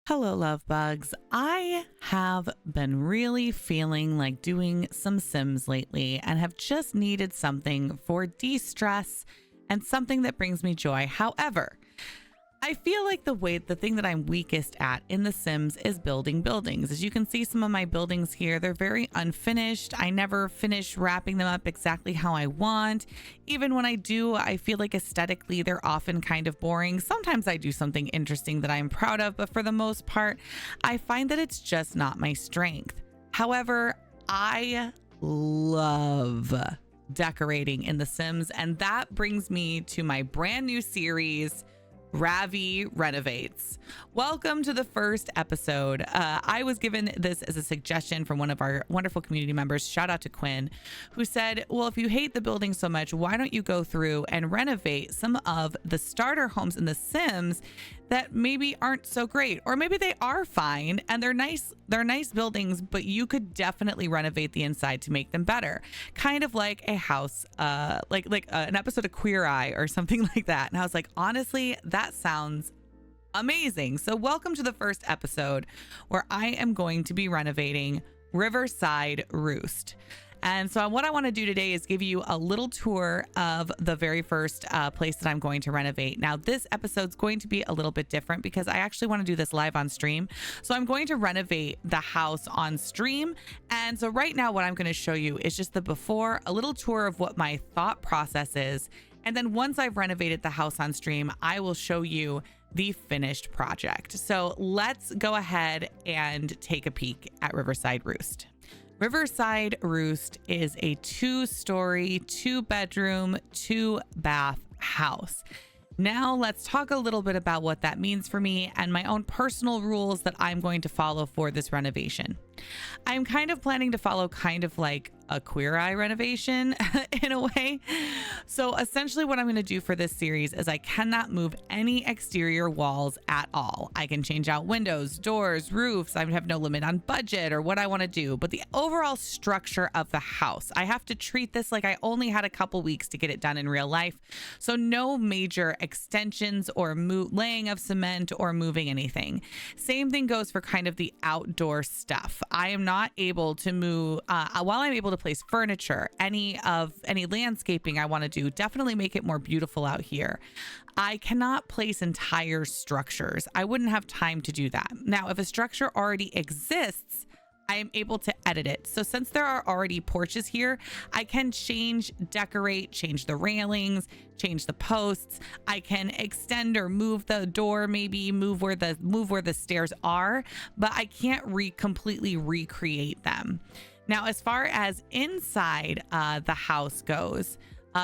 Hello, love bugs. I have been really feeling like doing some Sims lately and have just needed something for de-stress and something that brings me joy. However, I feel like the thing that I'm weakest at in The Sims is building buildings. As you can see, some of my buildings here, they're very unfinished. I never finish wrapping them up exactly how I want. Even when I do, I feel like aesthetically, they're often kind of boring. Sometimes I do something interesting that I'm proud of, but for the most part, I find that it's just not my strength. However, I love decorating in The Sims, and that brings me to my brand new series, Ravi Renovates. Welcome to the first episode. I was given this as a suggestion from one of our wonderful community members. Shout out to Quinn, who said, well, if you hate the building so much, why don't you go through and renovate some of the starter homes in The Sims that maybe aren't so great, or maybe they are fine and they're nice buildings, but you could definitely renovate the inside to make them better. Kind of like a house, like an episode of Queer Eye or something like that. And I was like, honestly, that sounds amazing. So welcome to the first episode where I am going to be renovating Riverside Roost. And so what I want to do today is give you a little tour of the very first place that I'm going to renovate. Now, this episode's going to be a little bit different because I actually want to do this live on stream. So I'm going to renovate the house on stream. And so right now, what I'm going to show you is just the before, a little tour of what my thought process is. And then once I've renovated the house on stream, I will show you the finished project. So let's go ahead and take a peek at Riverside Roost. Riverside Roost is a 2-story, 2-bedroom, 2-bath house. Now let's talk a little bit about what that means for me and my own personal rules that I'm going to follow for this renovation. I'm kind of planning to follow kind of like a Queer Eye renovation in a way. So essentially what I'm going to do for this series is I cannot move any exterior walls at all. I can change out windows, doors, roofs. I have no limit on budget or what I want to do, but the overall structure of the house, I have to treat this like I only had a couple weeks to get it done in real life. So no major extensions or laying of cement or moving anything. Same thing goes for kind of the outdoor stuff. I am not able to move, while I'm able to place furniture, any landscaping I want to do, definitely make it more beautiful out here. I cannot place entire structures. I wouldn't have time to do that. Now, if a structure already exists, I am able to edit it. So since there are already porches here, I can decorate, change the railings, change the posts. I can extend or move the door, maybe move where the stairs are, but I can't completely recreate them. Now, as far as inside the house goes,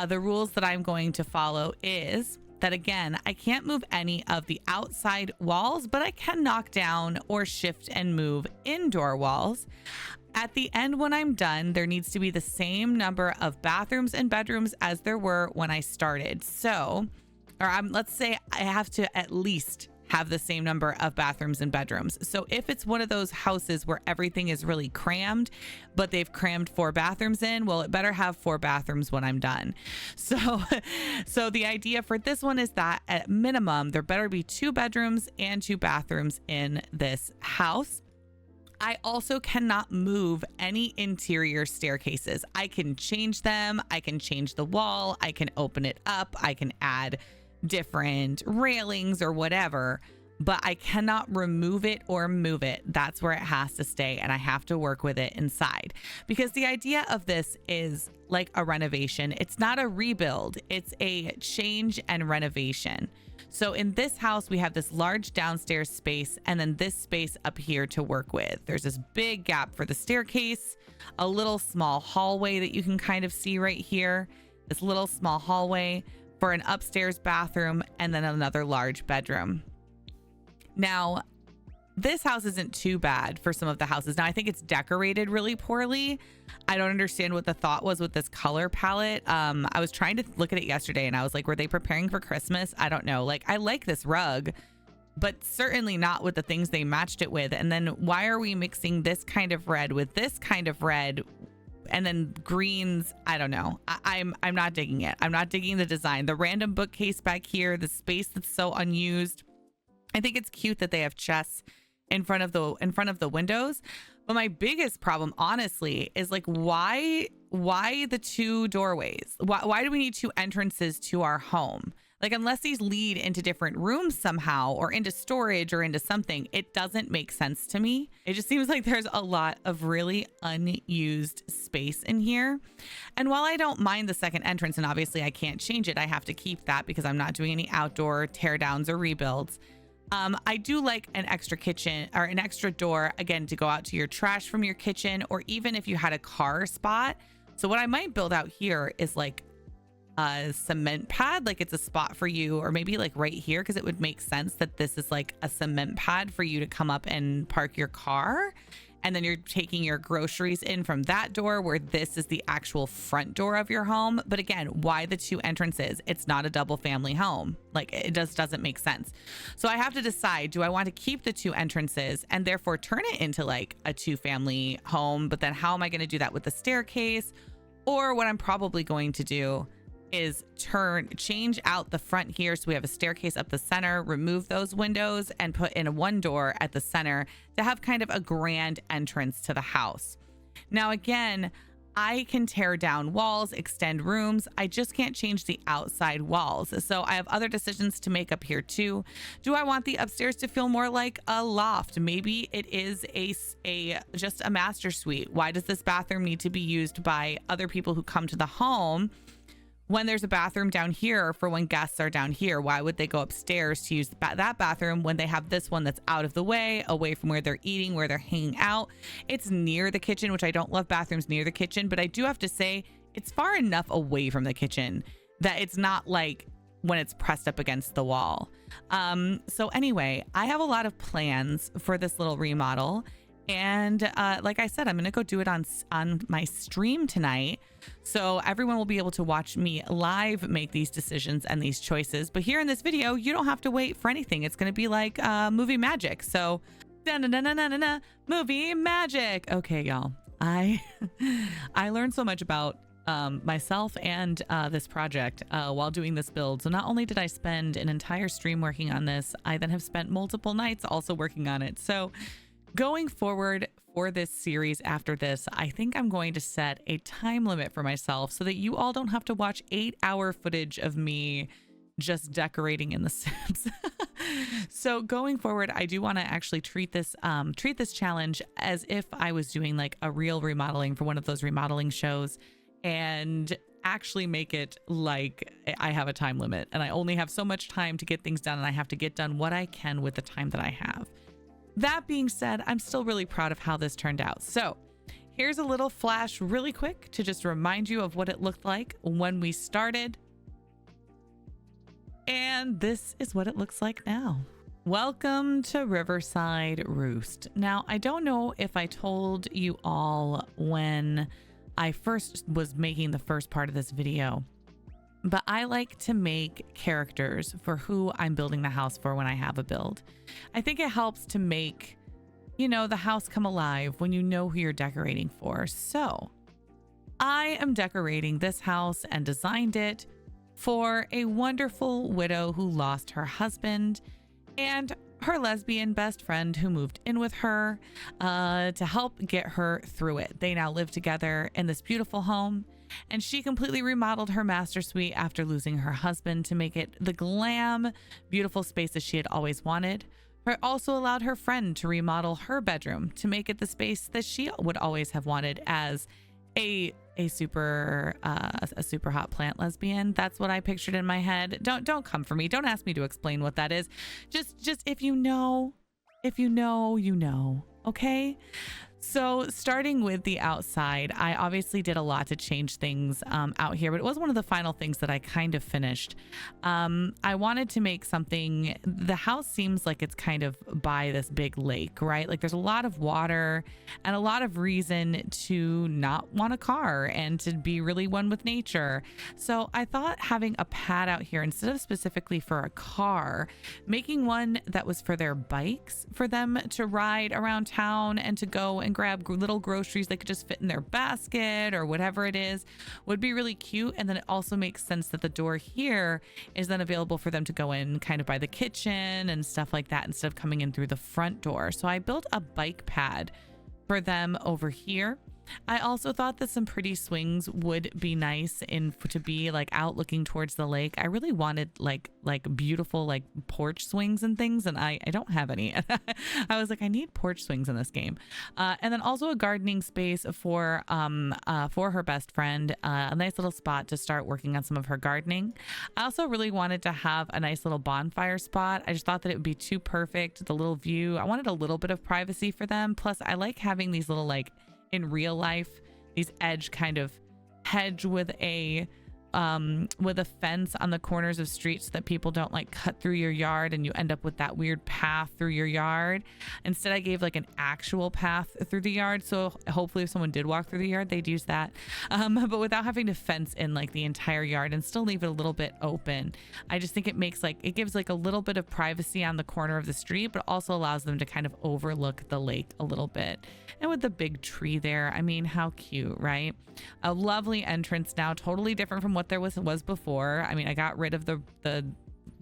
the rules that I'm going to follow is that, again, I can't move any of the outside walls, but I can knock down or shift and move indoor walls. At the end, when I'm done, there needs to be the same number of bathrooms and bedrooms as there were when I started. So, let's say I have to at least have the same number of bathrooms and bedrooms. So if it's one of those houses where everything is really crammed, but they've crammed 4 bathrooms in, well, it better have 4 bathrooms when I'm done. So the idea for this one is that at minimum, there better be 2 bedrooms and 2 bathrooms in this house. I also cannot move any interior staircases. I can change them. I can change the wall. I can open it up. I can add different railings or whatever, but I cannot remove it or move it. That's where it has to stay, and I have to work with it inside, because the idea of this is like a renovation. It's not a rebuild, it's a change and renovation. So in this house, we have this large downstairs space and then this space up here to work with. There's this big gap for the staircase, a little small hallway that you can kind of see right here, this little small hallway for an upstairs bathroom, and then another large bedroom. Now, this house isn't too bad for some of the houses. Now, I think it's decorated really poorly. I don't understand what the thought was with this color palette. I was trying to look at it yesterday and I was like, were they preparing for Christmas? I don't know. Like, I like this rug, but certainly not with the things they matched it with. And then why are we mixing this kind of red with this kind of red? And then greens, I don't know. I'm not digging it. I'm not digging the design. The random bookcase back here, the space that's so unused. I think it's cute that they have chess in front of the windows. But my biggest problem, honestly, is like, why the two doorways? Why do we need two entrances to our home? Like, unless these lead into different rooms somehow, or into storage, or into something, it doesn't make sense to me. It just seems like there's a lot of really unused space in here. And while I don't mind the second entrance, and obviously I can't change it, I have to keep that because I'm not doing any outdoor teardowns or rebuilds. I do like an extra kitchen, or an extra door, again, to go out to your trash from your kitchen, or even if you had a car spot. So what I might build out here is like a cement pad, like it's a spot for you, or maybe like right here, because it would make sense that this is like a cement pad for you to come up and park your car. And then you're taking your groceries in from that door, where this is the actual front door of your home. But again, why the two entrances? It's not a double family home. Like, it just doesn't make sense. So I have to decide, do I want to keep the two entrances and therefore turn it into like a two family home? But then how am I going to do that with the staircase? Or what I'm probably going to do is change out the front here, so we have a staircase up the center, remove those windows, and put in one door at the center to have kind of a grand entrance to the house. Now, again, I can tear down walls, extend rooms. I just can't change the outside walls. So I have other decisions to make up here too. Do I want the upstairs to feel more like a loft? Maybe it is just a master suite. Why does this bathroom need to be used by other people who come to the home when there's a bathroom down here for when guests are down here? Why would they go upstairs to use that bathroom when they have this one that's out of the way, away from where they're eating, where they're hanging out? It's near the kitchen, which I don't love bathrooms near the kitchen, but I do have to say it's far enough away from the kitchen that it's not like when it's pressed up against the wall. So anyway, I have a lot of plans for this little remodel. And like I said, I'm going to go do it on my stream tonight. So everyone will be able to watch me live make these decisions and these choices. But here in this video, you don't have to wait for anything. It's going to be like movie magic. So movie magic. Okay, y'all. I learned so much about myself and this project while doing this build. So not only did I spend an entire stream working on this, I then have spent multiple nights also working on it. So going forward for this series after this, I think I'm going to set a time limit for myself so that you all don't have to watch 8-hour footage of me just decorating in The Sims. So going forward, I do want to actually treat this challenge as if I was doing like a real remodeling for one of those remodeling shows, and actually make it like I have a time limit and I only have so much time to get things done, and I have to get done what I can with the time that I have. That being said, I'm still really proud of how this turned out. So here's a little flash really quick to just remind you of what it looked like when we started. And this is what it looks like now. Welcome to Riverside Roost. Now, I don't know if I told you all when I first was making the first part of this video, but I like to make characters for who I'm building the house for when I have a build. I think it helps to make, the house come alive when you know who you're decorating for. So I am decorating this house and designed it for a wonderful widow who lost her husband and her lesbian best friend who moved in with her to help get her through it. They now live together in this beautiful home. And she completely remodeled her master suite after losing her husband to make it the glam, beautiful space that she had always wanted. Her also allowed her friend to remodel her bedroom to make it the space that she would always have wanted as a super hot plant lesbian. That's what I pictured in my head. Don't come for me. Don't ask me to explain what that is. Just if you know, you know. Okay. So starting with the outside, I obviously did a lot to change things out here, but it was one of the final things that I kind of finished. I wanted to make something, the house seems like it's kind of by this big lake, right? Like there's a lot of water and a lot of reason to not want a car and to be really one with nature. So I thought having a pad out here instead of specifically for a car, making one that was for their bikes, for them to ride around town and to go and and grab little groceries they could just fit in their basket or whatever it is would be really cute. And then it also makes sense that the door here is then available for them to go in kind of by the kitchen and stuff like that instead of coming in through the front door. So I built a bike pad for them over here. I also thought that some pretty swings would be nice to be like out looking towards the lake. I really wanted like beautiful like porch swings and things, and I don't have any. I was like, I need porch swings in this game. And then also a gardening space for her best friend, a nice little spot to start working on some of her gardening. I also really wanted to have a nice little bonfire spot. I just thought that it would be too perfect, the little view. I wanted a little bit of privacy for them. Plus I like having these little like in real life, these edge kind of hedge with a fence on the corners of streets so that people don't like cut through your yard and you end up with that weird path through your yard. Instead, I gave like an actual path through the yard. So hopefully if someone did walk through the yard, they'd use that. But without having to fence in like the entire yard and still leave it a little bit open. I just think it gives like a little bit of privacy on the corner of the street, but also allows them to kind of overlook the lake a little bit. And with the big tree there, I mean, how cute, right? A lovely entrance now, totally different from what there was before. I mean, I got rid of the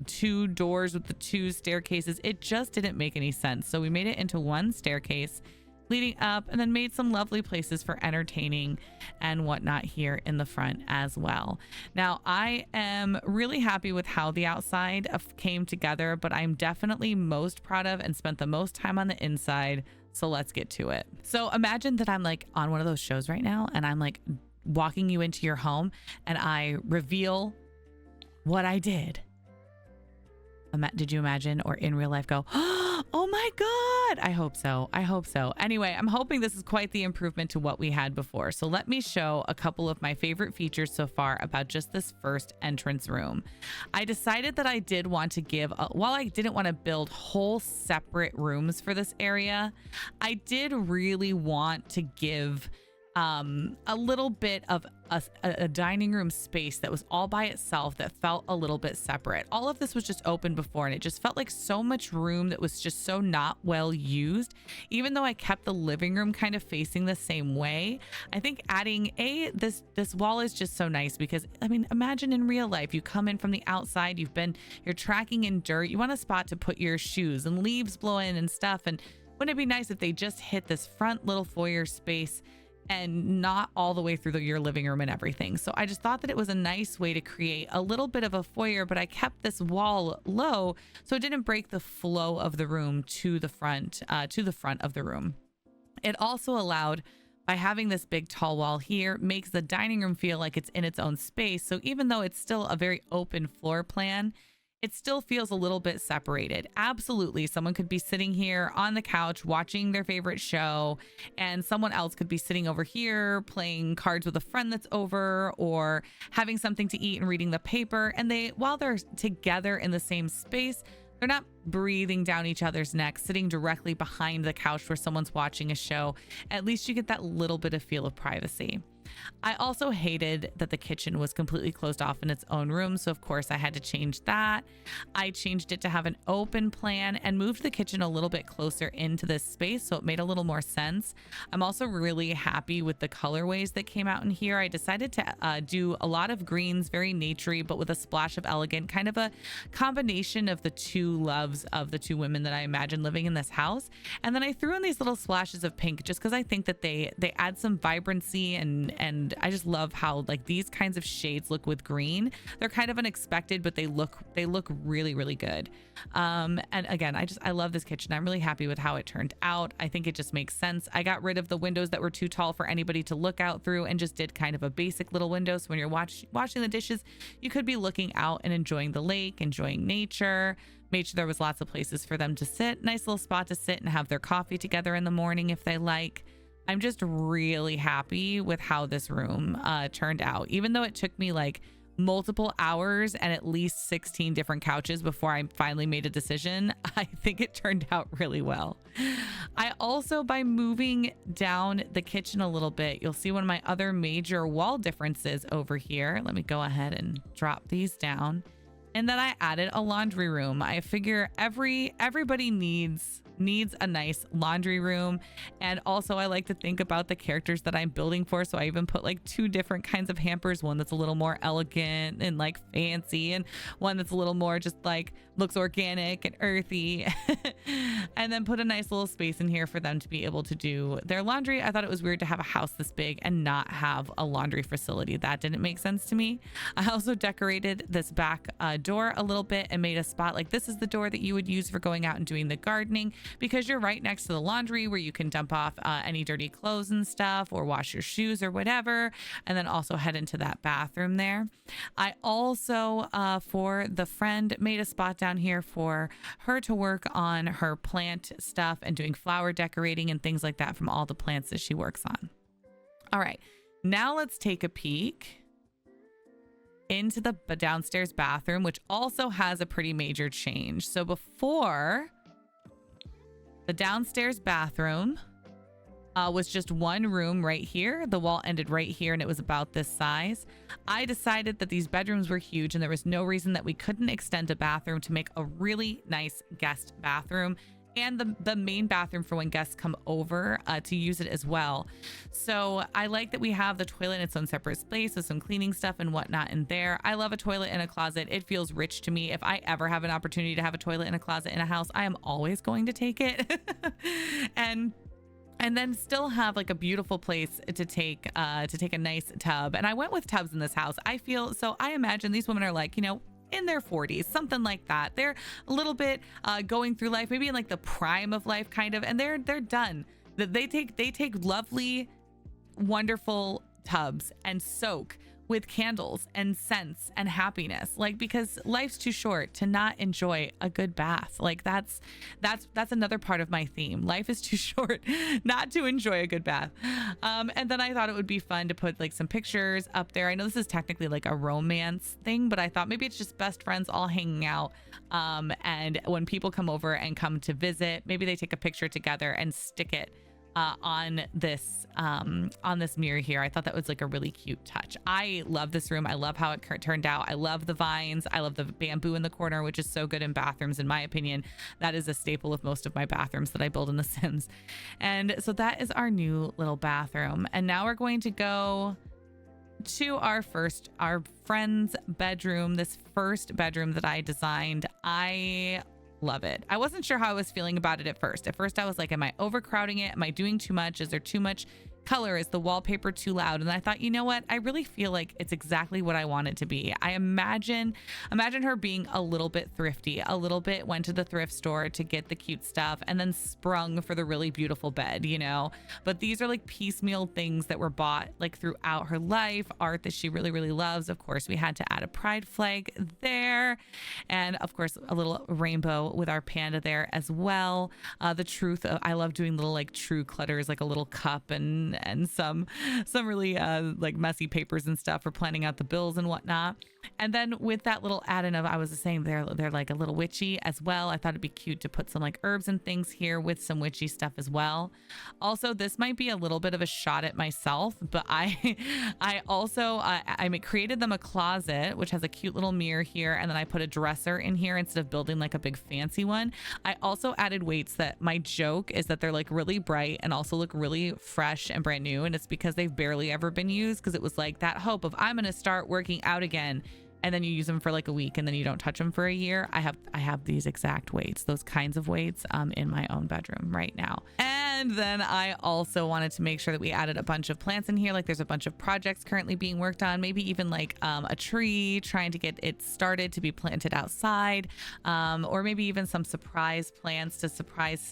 two doors with the two staircases. It just didn't make any sense. So we made it into one staircase leading up, and then made some lovely places for entertaining and whatnot here in the front as well. Now, I am really happy with how the outside came together, but I'm definitely most proud of and spent the most time on the inside. So let's get to it. So imagine that I'm like on one of those shows right now, and I'm like walking you into your home and I reveal what I did. Did you imagine, or in real life go, oh my God? I hope so. I hope so. Anyway, I'm hoping this is quite the improvement to what we had before. So let me show a couple of my favorite features so far about just this first entrance room. I decided that I did want to while I didn't want to build whole separate rooms for this area, I did really want to give a little bit of a dining room space that was all by itself that felt a little bit separate. All of this was just open before, and it just felt like so much room that was just so not well used. Even though I kept the living room kind of facing the same way, I think adding this wall is just so nice because, I mean, imagine in real life, you come in from the outside, you're tracking in dirt, you want a spot to put your shoes and leaves blow in and stuff. And wouldn't it be nice if they just hit this front little foyer space and not all the way through your living room and everything? So I just thought that it was a nice way to create a little bit of a foyer, but I kept this wall low so it didn't break the flow of the room to the front of the room. It also allowed, by having this big tall wall here, makes the dining room feel like it's in its own space. So even though it's still a very open floor plan, it still feels a little bit separated. Absolutely. Someone could be sitting here on the couch watching their favorite show, and someone else could be sitting over here playing cards with a friend that's over, or having something to eat and reading the paper. And while they're together in the same space, they're not breathing down each other's necks, sitting directly behind the couch where someone's watching a show. At least you get that little bit of feel of privacy. I also hated that the kitchen was completely closed off in its own room, so of course I had to change that. I changed it to have an open plan and moved the kitchen a little bit closer into this space, so it made a little more sense. I'm also really happy with the colorways that came out in here. I decided to do a lot of greens, very naturey, but with a splash of elegant, kind of a combination of the two loves of the two women that I imagine living in this house. And then I threw in these little splashes of pink just because I think that they add some vibrancy, and I just love how like these kinds of shades look with green. They're kind of unexpected, but they look really, really good. And again, I love this kitchen. I'm really happy with how it turned out. I think it just makes sense. I got rid of the windows that were too tall for anybody to look out through and just did kind of a basic little window. So when you're washing the dishes, you could be looking out and enjoying the lake, enjoying nature. Made sure there was lots of places for them to sit, nice little spot to sit and have their coffee together in the morning if they like. I'm just really happy with how this room turned out, even though it took me like multiple hours and at least 16 different couches before I finally made a decision. I think it turned out really well. I also, by moving down the kitchen a little bit, you'll see one of my other major wall differences over here. Let me go ahead and drop these down. And then I added a laundry room. I figure everybody needs needs a nice laundry room. And also I like to think about the characters that I'm building for. So I even put like 2 different kinds of hampers, one that's a little more elegant and like fancy, and one that's a little more just like looks organic and earthy. And then put a nice little space in here for them to be able to do their laundry. I thought it was weird to have a house this big and not have a laundry facility. That didn't make sense to me. I also decorated this back door a little bit and made a spot like this is the door that you would use for going out and doing the gardening, because you're right next to the laundry where you can dump off any dirty clothes and stuff, or wash your shoes or whatever, and then also head into that bathroom there. I also for the friend made a spot down here for her to work on her plant stuff and doing flower decorating and things like that from all the plants that she works on. All right, now let's take a peek into the downstairs bathroom, which also has a pretty major change. So before, the downstairs bathroom was just one room right here. The wall ended right here and it was about this size. I decided that these bedrooms were huge and there was no reason that we couldn't extend a bathroom to make a really nice guest bathroom, and the main bathroom for when guests come over to use it as well. So I like that we have the toilet in its own separate space with some cleaning stuff and whatnot in there. I love a toilet in a closet. It feels rich to me. If I ever have an opportunity to have a toilet in a closet in a house, I am always going to take it. And then still have like a beautiful place to take a nice tub. And I went with tubs in this house. I imagine these women are like, you know, in their 40s, something like that. They're a little bit going through life, maybe in like the prime of life kind of, and they're done. They take lovely, wonderful tubs and soak with candles and scents and happiness, like, because life's too short to not enjoy a good bath. Like that's another part of my theme. Life is too short not to enjoy a good bath. And then I thought it would be fun to put like some pictures up there. I know this is technically like a romance thing, but I thought maybe it's just best friends all hanging out. And when people come over and come to visit, maybe they take a picture together and stick it on this mirror here. I thought that was like a really cute touch. I love this room. I love how it turned out. I love the vines. I love the bamboo in the corner, which is so good in bathrooms. In my opinion, that is a staple of most of my bathrooms that I build in The Sims. And so that is our new little bathroom. And now we're going to go to our friend's bedroom. This first bedroom that I designed, I love it. I wasn't sure how I was feeling about it at first. At first I was like, am I overcrowding it? Am I doing too much? Is there too much color? Is the wallpaper too loud? And I thought, you know what? I really feel like it's exactly what I want it to be. I imagine her being a little bit thrifty, a little bit went to the thrift store to get the cute stuff and then sprung for the really beautiful bed, you know? But these are like piecemeal things that were bought like throughout her life, art that she really, really loves. Of course, we had to add a pride flag there. And of course, a little rainbow with our panda there as well. The truth, I love doing little like true clutters, like a little cup and some really like messy papers and stuff for planning out the bills and whatnot. And then with that little add-in of, I was saying they're like a little witchy as well. I thought it'd be cute to put some like herbs and things here with some witchy stuff as well. Also, this might be a little bit of a shot at myself, but I created them a closet, which has a cute little mirror here. And then I put a dresser in here instead of building like a big fancy one. I also added weights that my joke is that they're like really bright and also look really fresh and brand new. And it's because they've barely ever been used, because it was like that hope of I'm going to start working out again. And then you use them for like a week and then you don't touch them for a year. I have these exact weights, those kinds of weights in my own bedroom right now. And then I also wanted to make sure that we added a bunch of plants in here. Like there's a bunch of projects currently being worked on, maybe even like a tree, trying to get it started to be planted outside, or maybe even some surprise plants to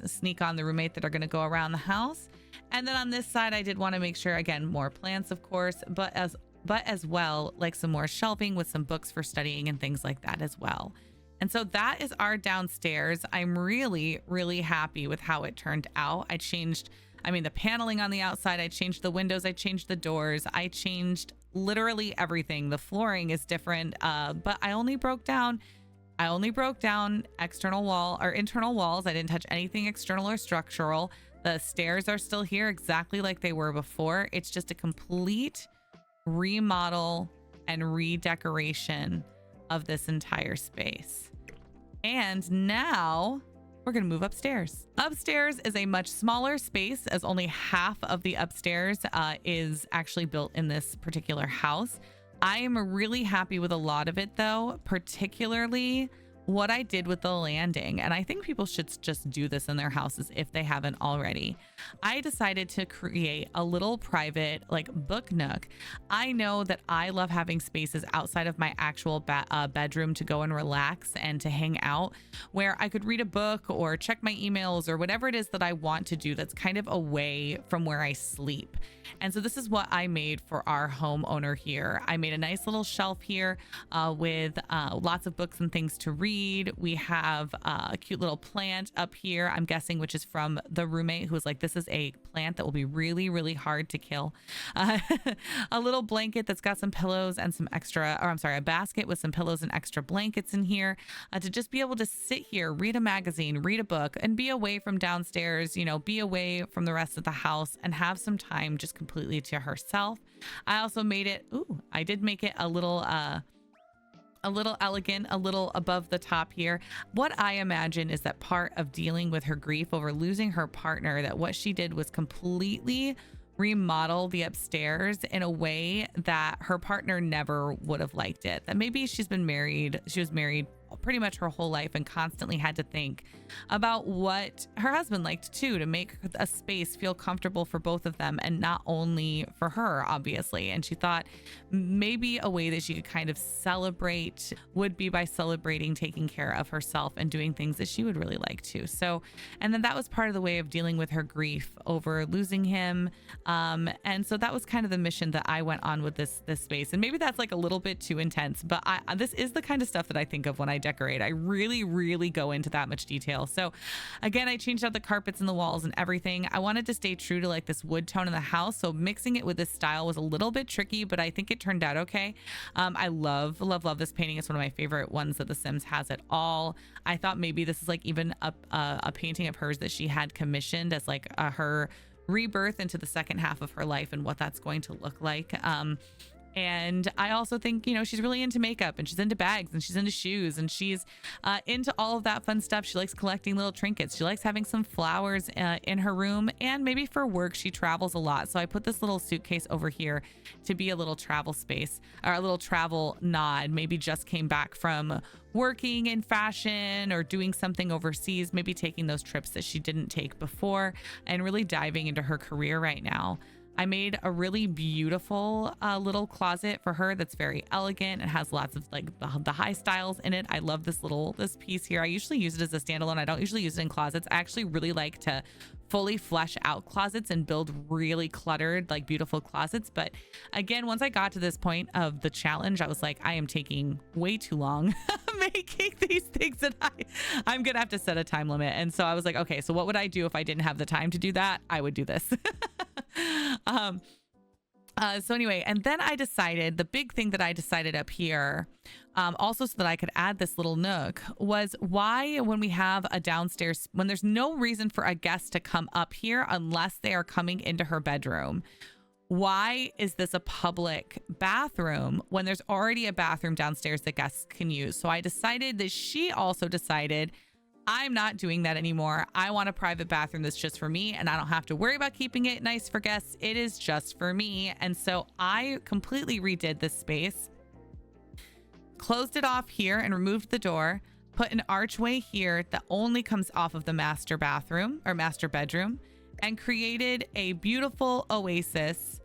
sneak on the roommate that are going to go around the house. And then on this side, I did want to make sure, again, more plants, of course, but as well, like some more shelving with some books for studying and things like that as well. And so that is our downstairs. I'm really, really happy with how it turned out. The paneling on the outside, I changed the windows, I changed the doors, I changed literally everything. The flooring is different, but I only broke down external wall or internal walls. I didn't touch anything external or structural. The stairs are still here exactly like they were before. It's just a complete remodel and redecoration of this entire space. And now we're going to move upstairs. Upstairs is a much smaller space, as only half of the upstairs is actually built in this particular house. I am really happy with a lot of it though, particularly what I did with the landing. And I think people should just do this in their houses if they haven't already. I decided to create a little private like book nook. I know that I love having spaces outside of my actual bedroom to go and relax and to hang out, where I could read a book or check my emails or whatever it is that I want to do that's kind of away from where I sleep. And so this is what I made for our homeowner here. I made a nice little shelf here with lots of books and things to read. We have a cute little plant up here, I'm guessing, which is from the roommate who was like, this is a plant that will be really, really hard to kill. A little blanket that's got some pillows and some extra, or I'm sorry, a basket with some pillows and extra blankets in here to just be able to sit here, read a magazine, read a book, and be away from downstairs, you know, be away from the rest of the house and have some time just completely to herself. I also made it, I did make it a little elegant, a little above the top here. What I imagine is that part of dealing with her grief over losing her partner, that what she did was completely remodel the upstairs in a way that her partner never would have liked it. That maybe she was married pretty much her whole life and constantly had to think about what her husband liked too, to make a space feel comfortable for both of them and not only for her, obviously. And she thought maybe a way that she could kind of celebrate would be by celebrating taking care of herself and doing things that she would really like to. So, and then that was part of the way of dealing with her grief over losing him. And so that was kind of the mission that I went on with this space. And maybe that's like a little bit too intense, but this is the kind of stuff that I think of when I decorate. I really, really go into that much detail. So again, I changed out the carpets and the walls and everything. I wanted to stay true to like this wood tone in the house. So mixing it with this style was a little bit tricky, but I think it turned out okay. I love this painting. It's one of my favorite ones that The Sims has at all. I thought maybe this is like even a painting of hers that she had commissioned as like her rebirth into the second half of her life and what that's going to look like. And I also think, you know, she's really into makeup and she's into bags and she's into shoes and she's into all of that fun stuff. She likes collecting little trinkets. She likes having some flowers in her room, and maybe for work, she travels a lot. So I put this little suitcase over here to be a little travel space, or a little travel nod. Maybe just came back from working in fashion or doing something overseas, maybe taking those trips that she didn't take before and really diving into her career right now. I made a really beautiful little closet for her that's very elegant. It has lots of like the high styles in it. I love this piece here. I usually use it as a standalone. I don't usually use it in closets. I actually really like to fully flesh out closets and build really cluttered, like beautiful closets. But again, once I got to this point of the challenge, I was like, I am taking way too long making these things, and I'm gonna have to set a time limit. And so I was like, okay, so what would I do if I didn't have the time to do that? I would do this. So anyway, and then I decided, the big thing that I decided up here, also so that I could add this little nook, was why when we have a downstairs, when there's no reason for a guest to come up here unless they are coming into her bedroom, why is this a public bathroom when there's already a bathroom downstairs that guests can use? So I decided that she also decided, I'm not doing that anymore. I want a private bathroom that's just for me, and I don't have to worry about keeping it nice for guests. It is just for me. And so I completely redid this space, closed it off here and removed the door, put an archway here that only comes off of the master bathroom or master bedroom, and created a beautiful oasis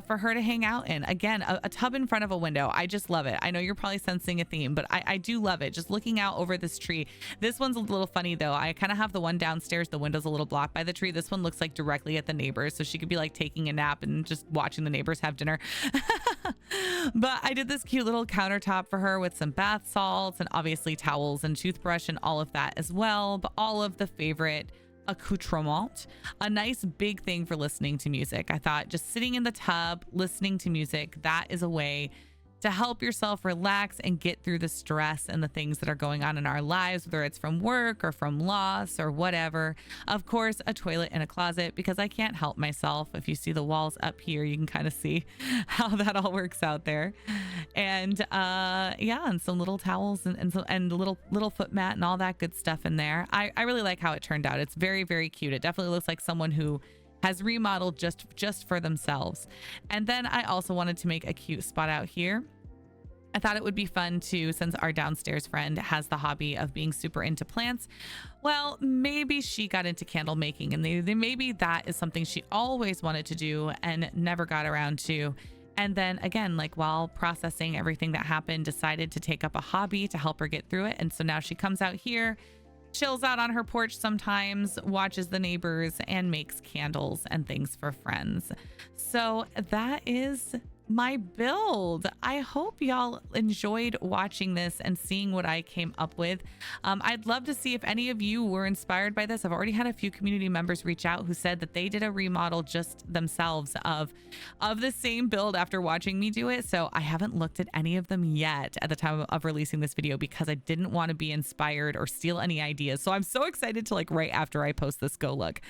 for her to hang out in. Again, a tub in front of a window. I just love it. I know you're probably sensing a theme, but I do love it. Just looking out over this tree. This one's a little funny though. I kind of have the one downstairs. The window's a little blocked by the tree. This one looks like directly at the neighbors. So she could be like taking a nap and just watching the neighbors have dinner. But I did this cute little countertop for her with some bath salts and obviously towels and toothbrush and all of that as well. But all of the favorite accoutrement, a nice big thing for listening to music. I thought just sitting in the tub, listening to music, that is a way to help yourself relax and get through the stress and the things that are going on in our lives, whether it's from work or from loss or whatever. Of course, a toilet and a closet, because I can't help myself. If you see the walls up here, you can kind of see how that all works out there. And yeah, and some little towels and the little foot mat and all that good stuff in there. I really like how it turned out. It's very, very cute. It definitely looks like someone who has remodeled just for themselves. And then I also wanted to make a cute spot out here. I thought it would be fun to, since our downstairs friend has the hobby of being super into plants, well, maybe she got into candle making, and maybe that is something she always wanted to do and never got around to. And then again, like while processing everything that happened, decided to take up a hobby to help her get through it. And so now she comes out here, chills out on her porch sometimes, watches the neighbors, and makes candles and things for friends. So that is my build. I hope y'all enjoyed watching this and seeing what I came up with. I'd love to see if any of you were inspired by this. I've already had a few community members reach out who said that they did a remodel just themselves of the same build after watching me do it. So I haven't looked at any of them yet at the time of releasing this video, because I didn't want to be inspired or steal any ideas. So I'm so excited to, like, right after I post this, go look.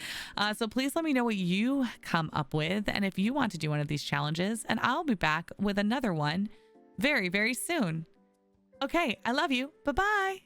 So please let me know what you come up with, and if you want to do one of these challenges, and I'll be back with another one very, very soon. Okay, I love you. Bye-bye.